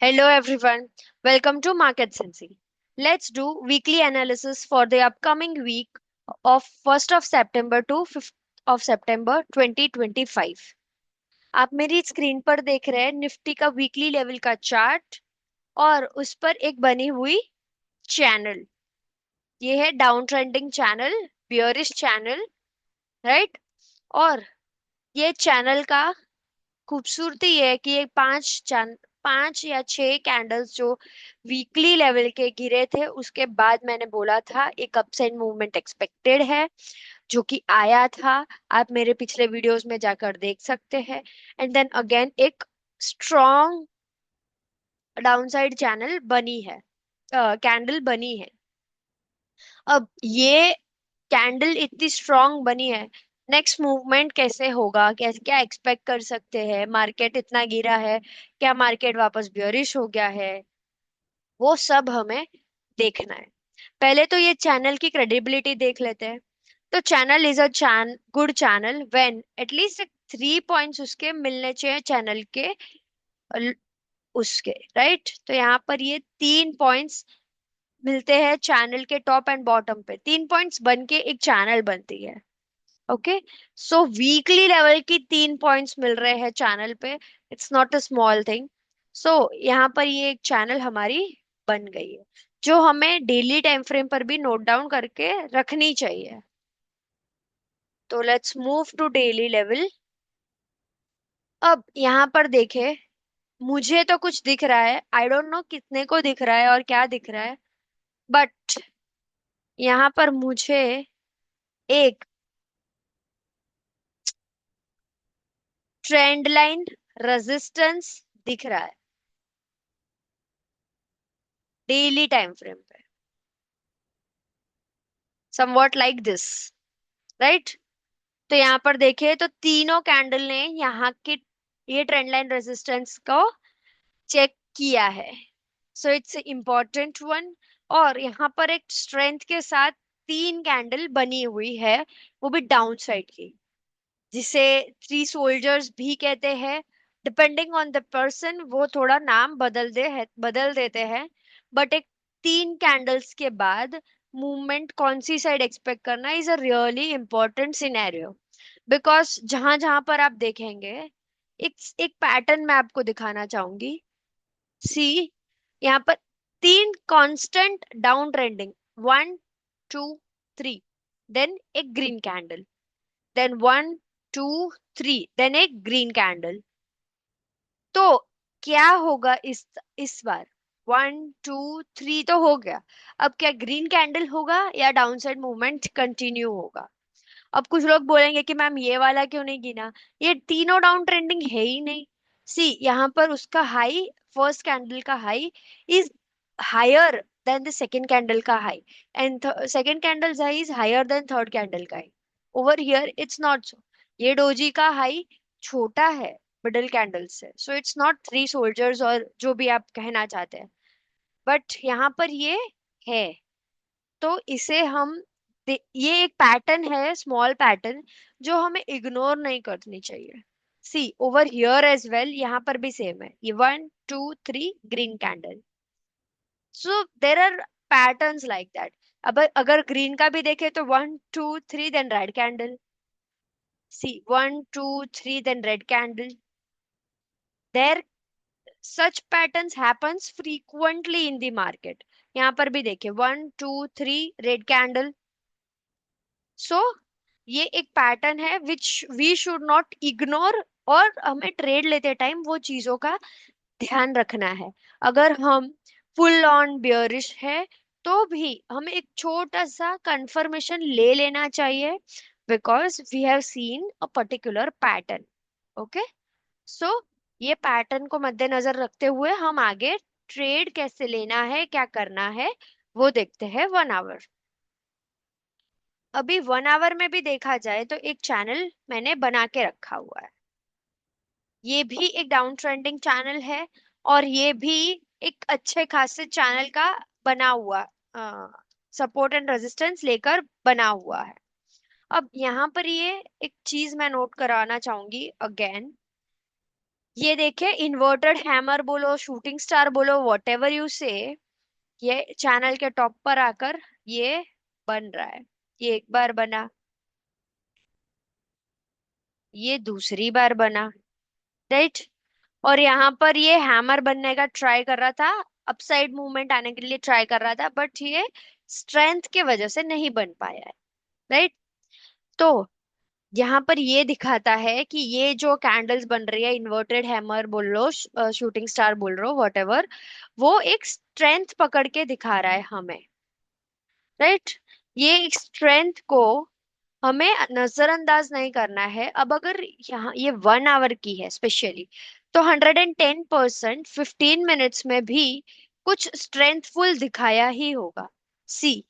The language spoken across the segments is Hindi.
Hello everyone, welcome to Market Sensei. Let's do weekly analysis for the upcoming week of 1st of September to 5th of September 2025. आप मेरी स्क्रीन पर देख रहे हैं निफ्टी का वीकली लेवल का चार्ट और उस पर एक बनी हुई चैनल। ये है down trending channel, bearish channel, right. और ये चैनल का खूबसूरती ये है कि ये पांच या छह कैंडल्स जो वीकली लेवल के गिरे थे उसके बाद मैंने बोला था एक अपसाइड मूवमेंट एक्सपेक्टेड है, जो कि आया था। आप मेरे पिछले वीडियोस में जाकर देख सकते हैं। एंड देन अगेन एक स्ट्रॉन्ग डाउनसाइड चैनल बनी है, कैंडल बनी है। अब ये कैंडल इतनी स्ट्रांग बनी है, नेक्स्ट मूवमेंट कैसे होगा, क्या क्या एक्सपेक्ट कर सकते हैं। मार्केट इतना गिरा है, क्या मार्केट वापस बियरिश हो गया है, वो सब हमें देखना है। पहले तो ये चैनल की क्रेडिबिलिटी देख लेते हैं। तो channel is a good channel when at least 3 points उसके मिलने चाहिए चैनल के, ल- उसके राइट। तो यहाँ पर ये 3 पॉइंट्स मिलते हैं चैनल के टॉप एंड बॉटम पे, 3 पॉइंट्स बन के एक चैनल बनती है। ओके, सो वीकली लेवल की 3 पॉइंट्स मिल रहे हैं चैनल पे, it's not a small thing. So यहाँ पर ये एक चैनल हमारी बन गई है, जो हमें डेली टाइम फ्रेम पर भी नोट डाउन करके रखनी चाहिए। तो let's move to daily level. अब यहाँ पर देखे, मुझे तो कुछ दिख रहा है, आई डोंट नो कितने को दिख रहा है और क्या दिख रहा है, बट यहाँ पर मुझे एक ट्रेंड लाइन रेजिस्टेंस दिख रहा है डेली टाइम फ्रेम पे, समवॉट लाइक दिस, राइट। तो यहाँ पर देखे तो तीनों कैंडल ने यहाँ के ये ट्रेंड लाइन रेजिस्टेंस को चेक किया है, सो इट्स इम्पोर्टेंट वन। और यहाँ पर एक स्ट्रेंथ के साथ तीन कैंडल बनी हुई है, वो भी डाउन साइड की, जिसे थ्री सोल्जर्स भी कहते हैं। डिपेंडिंग ऑन द पर्सन वो थोड़ा नाम बदल देते हैं। बट एक तीन कैंडल्स के बाद मूवमेंट कौन सी साइड एक्सपेक्ट करना is a really important scenario. Because जहां जहां पर आप देखेंगे, एक पैटर्न मैं आपको दिखाना चाहूंगी। सी, यहाँ पर तीन कांस्टेंट डाउन ट्रेंडिंग, 1 2 3, देन एक ग्रीन कैंडल, देन 1 2 3, देन एक ग्रीन कैंडल। तो क्या होगा इस बार? 1 2 3 तो हो गया। अब क्या ग्रीन कैंडल होगा या डाउनसाइड मूवमेंट कंटिन्यू होगा? अब कुछ लोग बोलेंगे कि मैम ये वाला क्यों नहीं गिना, ये तीनों डाउन ट्रेंडिंग है ही नहीं। सी, यहाँ पर उसका हाई, फर्स्ट कैंडल का high is higher than the second candle का high, and second candle high is higher than third candle का high. Over here it's not so. ये डोजी का हाई छोटा है मिडल कैंडल से, so it's not three soldiers और जो भी आप कहना चाहते हैं, बट यहाँ पर ये है। तो इसे हम ये एक पैटर्न है, स्मॉल पैटर्न, जो हमें इग्नोर नहीं करनी चाहिए। See over here as well, यहाँ पर भी सेम है, ये 1 2 3 green candle. So there are patterns like that. अब अगर ग्रीन का भी देखे तो 1 2 3 then red candle, C 1 2 3 then red candle. There such patterns happens frequently in the market। यहाँ पर भी देखिए 1 2 3 रेड कैंडल। सो ये एक पैटर्न है which we should not ignore, और हमें ट्रेड लेते टाइम वो चीजों का ध्यान रखना है। अगर हम फुल ऑन बियरिश है तो भी हमें एक छोटा सा कंफर्मेशन ले लेना चाहिए, because we have seen a particular pattern. Okay, so ये पैटर्न को मद्देनजर रखते हुए हम आगे ट्रेड कैसे लेना है, क्या करना है, वो देखते हैं 1 आवर। अभी 1 आवर में भी देखा जाए तो एक चैनल मैंने बना के रखा हुआ है। ये भी एक डाउन ट्रेंडिंग चैनल है, और ये भी एक अच्छे खासे चैनल का बना हुआ, सपोर्ट एंड रेजिस्टेंस लेकर बना हुआ है। अब यहाँ पर ये एक चीज मैं नोट कराना चाहूंगी अगेन, ये देखे, इन्वर्टेड हैमर बोलो, शूटिंग स्टार बोलो, वॉट एवर यू से, ये चैनल के टॉप पर आकर ये बन रहा है। ये एक बार बना, ये दूसरी बार बना, राइट। और यहाँ पर ये हैमर बनने का ट्राई कर रहा था, अपसाइड मूवमेंट आने के लिए ट्राई कर रहा था, बट ये स्ट्रेंथ के वजह से नहीं बन पाया है, राइट। तो यहाँ पर ये दिखाता है कि ये जो कैंडल्स बन रही है, इन्वर्टेड हैमर बोल लो, शूटिंग स्टार बोल रहे हो, वॉट एवर, वो एक स्ट्रेंथ पकड़ के दिखा रहा है हमें, राइट। ये एक स्ट्रेंथ को हमें नजरअंदाज नहीं करना है। अब अगर यहाँ ये 1 आवर की है स्पेशली, तो 110% 15 मिनट्स में भी कुछ स्ट्रेंथफुल दिखाया ही होगा। सी,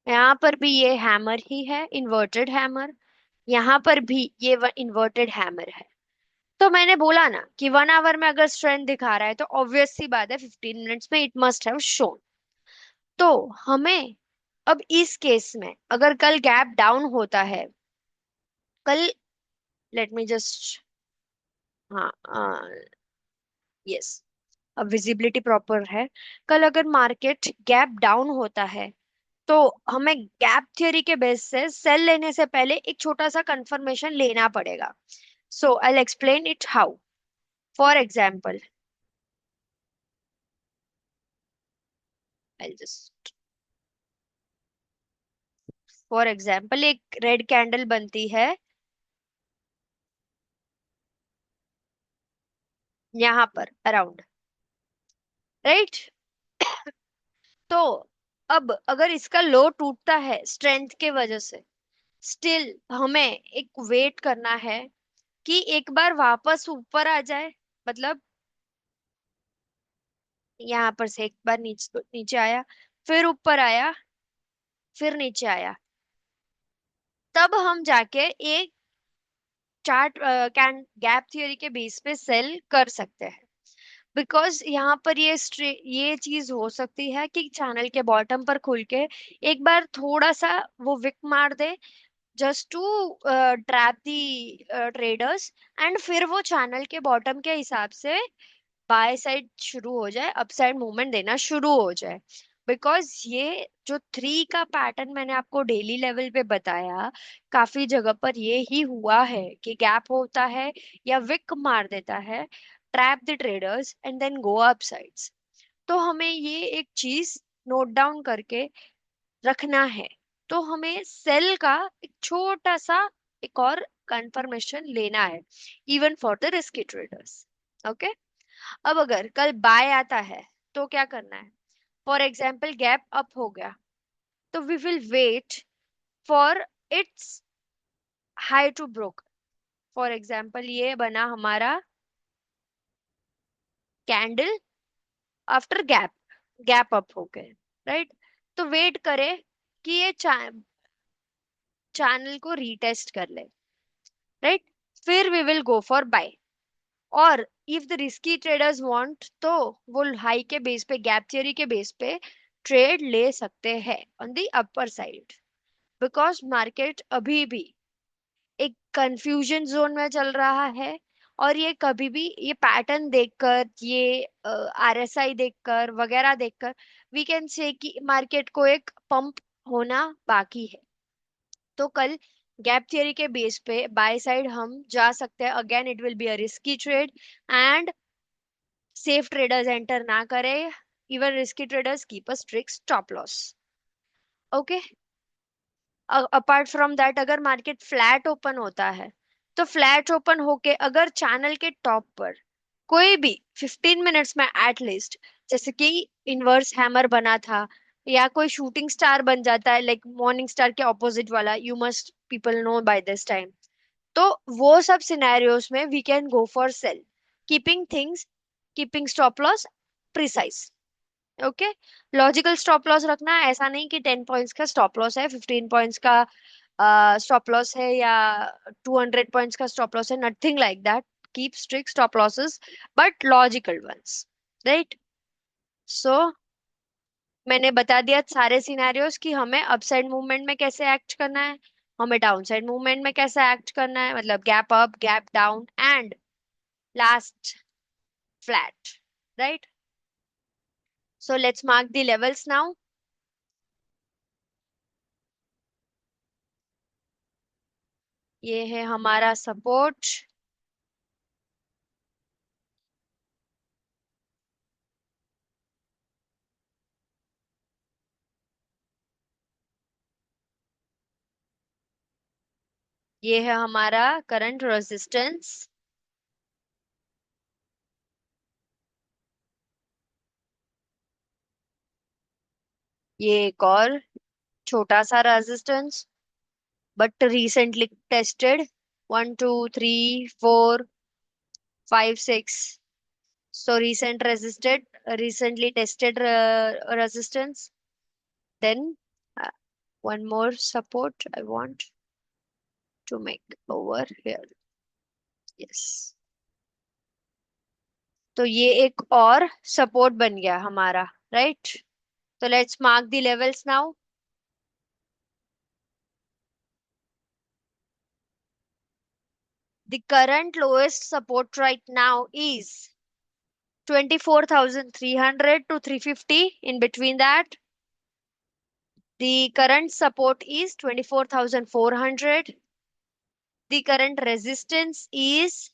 यहाँ पर भी ये हैमर ही है, इन्वर्टेड हैमर। यहाँ पर भी ये इन्वर्टेड हैमर है। तो मैंने बोला ना कि 1 आवर में अगर स्ट्रेंथ दिखा रहा है तो ऑब्वियस सी बात है 15 मिनट्स में इट मस्ट हैव शोन। तो हमें अब इस केस में अगर कल गैप डाउन होता है, कल, लेट मी जस्ट, हाँ, यस, अब विजिबिलिटी प्रॉपर है। कल अगर मार्केट गैप डाउन होता है, तो हमें गैप थ्योरी के बेस से सेल लेने से पहले एक छोटा सा कंफर्मेशन लेना पड़ेगा। So I explain it how. For example, I just, for example एक रेड कैंडल बनती है यहाँ पर अराउंड, राइट। तो अब अगर इसका लो टूटता है स्ट्रेंथ के वजह से, स्टिल हमें एक वेट करना है कि एक बार वापस ऊपर आ जाए। मतलब यहाँ पर से एक बार नीचे नीचे आया, फिर ऊपर आया, फिर नीचे आया, तब हम जाके एक चार्ट कैन गैप थियरी के बेस पे सेल कर सकते हैं। बिकॉज यहाँ पर ये चीज हो सकती है कि चैनल के बॉटम पर खुल के एक बार थोड़ा सा वो विक मार दे, just to trap the traders, and फिर वो चैनल के बॉटम के हिसाब से बाय साइड शुरू हो जाए, अप साइड मूवमेंट देना शुरू हो जाए। बिकॉज ये जो 3 का पैटर्न मैंने आपको डेली लेवल पे बताया, काफी जगह पर ये ही हुआ है कि गैप होता है या विक मार देता है, trap the traders and then go up sides. तो हमें ये एक चीज नोट डाउन करके रखना है। तो हमें सेल का एक छोटा सा एक और कंफर्मेशन लेना है, even for the risky traders. Okay. अब अगर कल बाय आता है तो क्या करना है? फॉर एग्जाम्पल गैप अप हो गया, तो we will wait for its high to broke. For example ये बना हमारा candle after gap, gap up हो गए, राइट। तो वेट करे कि ये चैनल को रीटेस्ट कर ले, राइट। फिर we will go for buy. और if the risky traders want तो वो हाई के बेस पे, गैप थियरी के बेस पे ट्रेड ले सकते हैं on the upper side. Because market अभी भी एक कंफ्यूजन जोन में चल रहा है। और ये कभी भी ये पैटर्न देखकर, ये आरएसआई देखकर वगैरह देखकर वी कैन से कि मार्केट को एक पंप होना बाकी है। तो कल गैप थियरी के बेस पे बाय साइड हम जा सकते हैं। Again it will be a risky trade, and safe traders enter ना करें। Even risky traders keep a strict stop loss. Okay. Apart from that, अगर मार्केट फ्लैट ओपन होता है, तो फ्लैट ओपन होके अगर चैनल के टॉप पर कोई भी 15 मिनट्स में एटलीस्ट, जैसे कि इनवर्स हैमर बना था या कोई शूटिंग स्टार बन जाता है, लाइक मॉर्निंग स्टार के ऑपोजिट वाला, you must people know by this time, तो वो सब सिनेरियोज में we can go for sell, keeping things, keeping stop loss precise. Okay. Logical stop loss रखना, ऐसा नहीं कि 10 पॉइंट्स का स्टॉप लॉस है, 15 पॉइंट्स का स्टॉप लॉस है, या 200 पॉइंट्स का स्टॉप लॉस है, nothing like that. Keep strict stop losses, but logical ones, right. So मैंने बता दिया सारे सिनेरियोज कि हमें अपसाइड मूवमेंट में कैसे एक्ट करना है, हमें डाउन साइड मूवमेंट में कैसे एक्ट करना है, मतलब gap up, gap down, and last flat, right? So let's mark the levels now. ये है हमारा सपोर्ट, ये है हमारा करंट रेजिस्टेंस, ये एक और छोटा सा resistance but recently tested, 1 2 3 4 5 6, so recently tested resistance. Then uh, one more support I want to make over here. Yes. तो ये एक और सपोर्ट बन गया हमारा, राइट? तो let's mark the levels now. The current lowest support right now is 24,300 to 350. In between that, the current support is 24,400. The current resistance is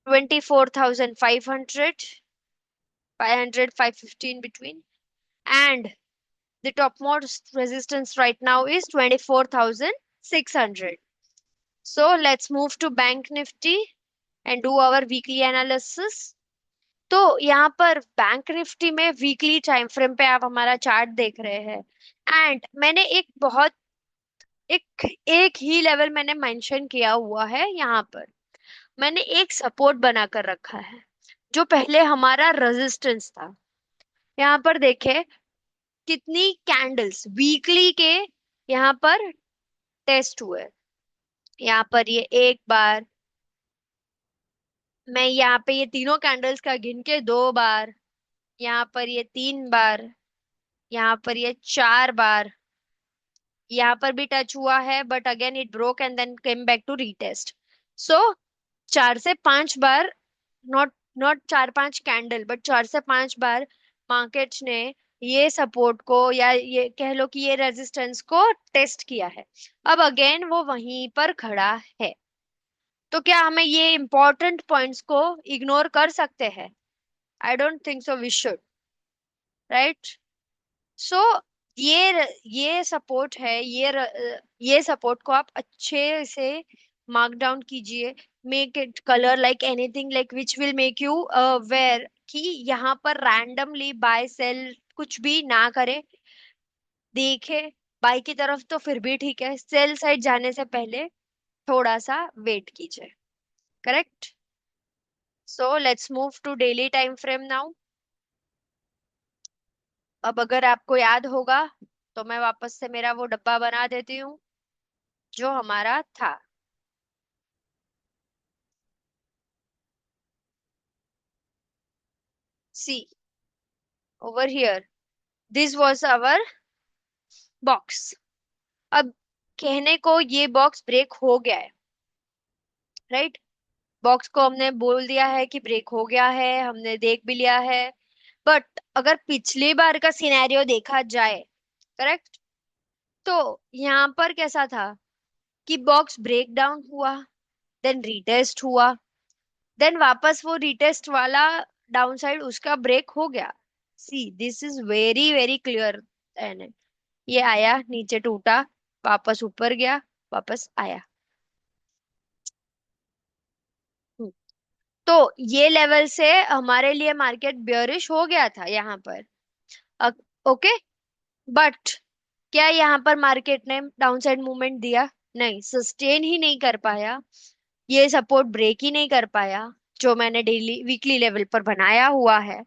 24,500, 500, 550 in between. And the topmost resistance right now is 24,600. So let's move to Bank Nifty and do our weekly analysis. तो यहाँ पर बैंक निफ्टी में वीकली टाइम फ्रेम पे आप हमारा चार्ट देख रहे हैं. एंड मैंने एक एक ही लेवल मैंने मेंशन किया हुआ है यहाँ पर. मैंने एक सपोर्ट बनाकर रखा है जो पहले हमारा रेजिस्टेंस था. यहाँ पर देखे कितनी कैंडल्स वीकली के यहाँ पर टेस्ट हुए. यहाँ पर ये एक बार, मैं यहाँ पे ये तीनों कैंडल्स का गिन के 2 बार, यहाँ पर ये 3 बार, यहाँ पर ये 4 बार, यहाँ पर भी टच हुआ है but again it broke and then came back to retest. So 4 से 5 बार, नॉट नॉट 4 5 कैंडल बट 4 से 5 बार मार्केट्स ने ये सपोर्ट को या ये कह लो कि ये रेजिस्टेंस को टेस्ट किया है. अब अगेन वो वहीं पर खड़ा है. तो क्या हमें ये इंपॉर्टेंट पॉइंट्स को इग्नोर कर सकते हैं? I don't think so we should, right? So ये सपोर्ट है, ये सपोर्ट को आप अच्छे से मार्क डाउन कीजिए. Make it colour like anything like which will make you aware कि यहाँ पर रैंडमली बाय सेल कुछ भी ना करे. देखे बाय की तरफ तो फिर भी ठीक है, सेल साइड जाने से पहले थोड़ा सा वेट कीजिए. Correct. So let's move to daily time frame now. अब अगर आपको याद होगा तो मैं वापस से मेरा वो डब्बा बना देती हूँ जो हमारा था. See over here, this was our box. अब कहने को ये बॉक्स ब्रेक हो गया है, राइट? बॉक्स को हमने बोल दिया है कि ब्रेक हो गया है, हमने देख भी लिया है. बट अगर पिछली बार का सिनेरियो देखा जाए, करेक्ट, तो यहाँ पर कैसा था कि बॉक्स ब्रेक डाउन हुआ, देन रीटेस्ट हुआ, देन वापस वो रिटेस्ट वाला डाउन साइड उसका ब्रेक हो गया. See this is very very clear. And ये आया नीचे टूटा, वापस ऊपर गया, वापस आया. हम्म, तो ये लेवल से हमारे लिए मार्केट बियरिश हो गया था यहाँ पर. ओके. बट क्या यहाँ पर मार्केट ने डाउनसाइड मूवमेंट दिया? नहीं, सस्टेन ही नहीं कर पाया, ये सपोर्ट ब्रेक ही नहीं कर पाया जो मैंने डेली वीकली लेवल पर बनाया हुआ है.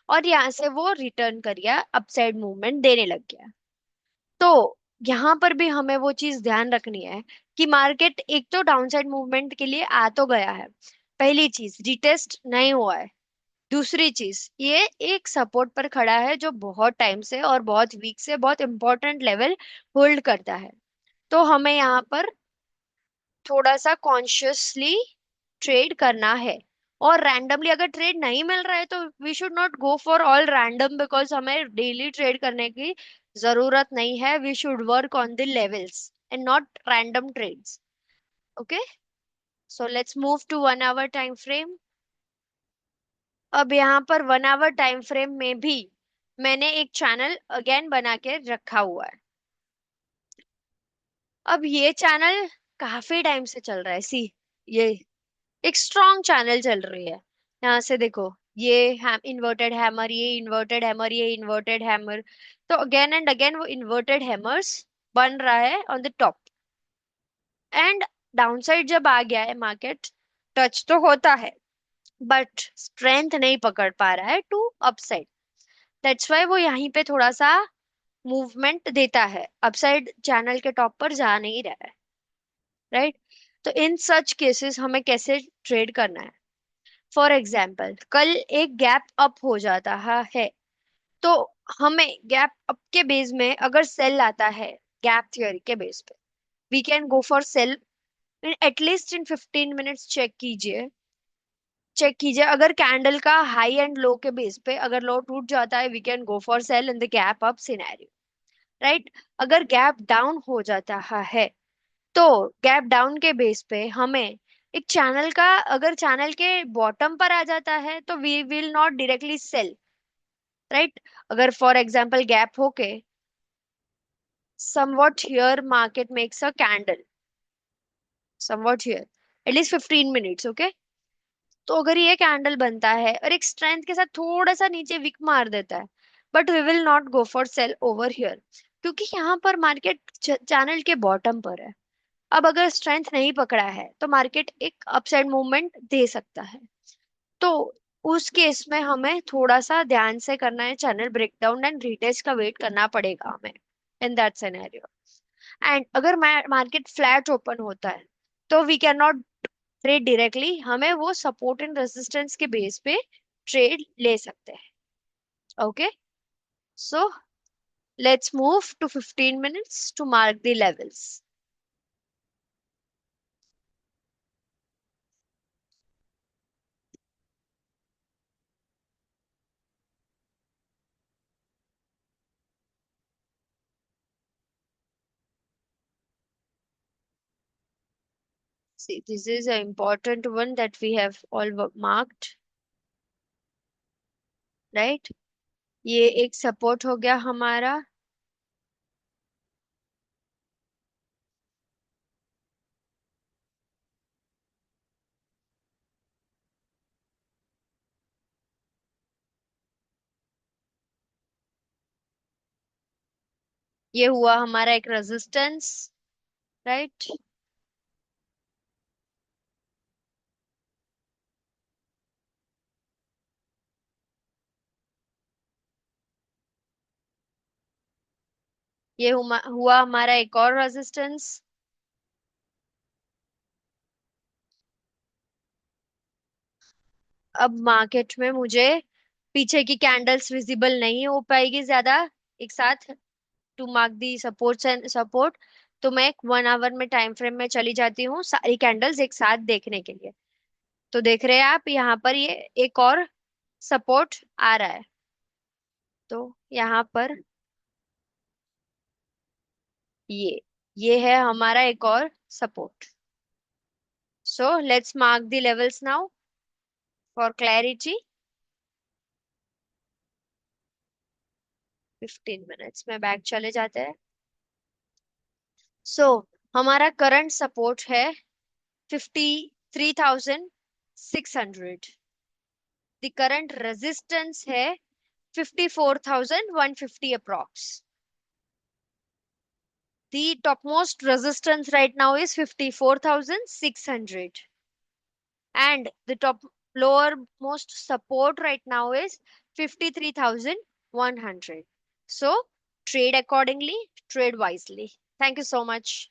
और यहाँ से वो रिटर्न कर गया, अपसाइड मूवमेंट देने लग गया. तो यहाँ पर भी हमें वो चीज ध्यान रखनी है कि मार्केट एक तो डाउनसाइड मूवमेंट के लिए आ तो गया है, पहली चीज रिटेस्ट नहीं हुआ है. दूसरी चीज ये एक सपोर्ट पर खड़ा है जो बहुत टाइम से और बहुत वीक से बहुत इंपॉर्टेंट लेवल होल्ड करता है. तो हमें यहाँ पर थोड़ा सा कॉन्शियसली ट्रेड करना है. और रैंडमली अगर ट्रेड नहीं मिल रहा है तो we should not go for all random, because हमें डेली ट्रेड करने की जरूरत नहीं है. We should work on the levels and not random trades. Okay. So let's move to 1 hour time frame. अब यहाँ पर 1 आवर टाइम फ्रेम में भी मैंने एक चैनल अगेन बना के रखा हुआ है. अब ये चैनल काफी टाइम से चल रहा है. सी, ये एक स्ट्रॉन्ग चैनल चल रही है. यहाँ से देखो, ये इन्वर्टेड हैमर, ये इन्वर्टेड हैमर, ये इन्वर्टेड हैमर. तो अगेन एंड अगेन वो इन्वर्टेड हैमर्स बन रहा है on the top. And downside जब आ गया है मार्केट, टच तो होता है बट स्ट्रेंथ नहीं पकड़ पा रहा है टू अपसाइड. दैट्स वाई वो यहीं पे थोड़ा सा मूवमेंट देता है, अपसाइड चैनल के टॉप पर जा नहीं रहा है. राइट. तो इन सच केसेस हमें कैसे ट्रेड करना है? फॉर एग्जाम्पल, कल एक गैप अप हो जाता है, तो हमें गैप अप के बेस में अगर सेल आता है, गैप थियोरी के बेस पे, we can go for sell. At least in 15 minutes check कीजिए अगर कैंडल का हाई एंड लो के बेस पे अगर लो टूट जाता है, we can go for sell in the gap up scenario. Right. अगर गैप डाउन हो जाता है, तो गैप डाउन के बेस पे हमें एक चैनल का, अगर चैनल के बॉटम पर आ जाता है तो we will not directly sell. Right. अगर फॉर एग्जांपल गैप होके somewhat here market makes a candle, somewhat here at least 15 minutes. Okay. तो अगर ये कैंडल बनता है और एक स्ट्रेंथ के साथ थोड़ा सा नीचे विक मार देता है, but we will not go for sell over here, क्योंकि यहाँ पर मार्केट चैनल के बॉटम पर है. अब अगर स्ट्रेंथ नहीं पकड़ा है तो मार्केट एक अपसाइड मूवमेंट दे सकता है. तो उस केस में हमें थोड़ा सा ध्यान से करना है, चैनल ब्रेकडाउन एंड रीटेस्ट का वेट करना पड़ेगा हमें इन दैट सिनेरियो. एंड अगर मार्केट फ्लैट ओपन होता है तो we can not trade directly, हमें वो सपोर्ट एंड रेजिस्टेंस के बेस पे ट्रेड ले सकते हैं. Okay. So let's move to 15 minutes to mark the levels. See, this is an important one that we have all marked. Right. ये एक सपोर्ट हो गया हमारा. ये हुआ हमारा एक रेजिस्टेंस. राइट. ये हुआ हमारा एक और रेजिस्टेंस. अब मार्केट में मुझे पीछे की कैंडल्स विजिबल नहीं हो पाएगी ज्यादा एक साथ to mark the supports and support. तो मैं 1 आवर में टाइम फ्रेम में चली जाती हूँ सारी कैंडल्स एक साथ देखने के लिए. तो देख रहे हैं आप यहाँ पर ये एक और सपोर्ट आ रहा है. तो यहाँ पर ये ये है हमारा एक और support. So let's mark the levels now for clarity. 15 minutes में बैक चले जाते हैं. सो हमारा करंट सपोर्ट है 53,600. द करंट रेजिस्टेंस है 54,150 approx. The topmost resistance right now is 54,600 and the top lowermost support right now is 53,100. So trade accordingly, trade wisely. Thank you so much.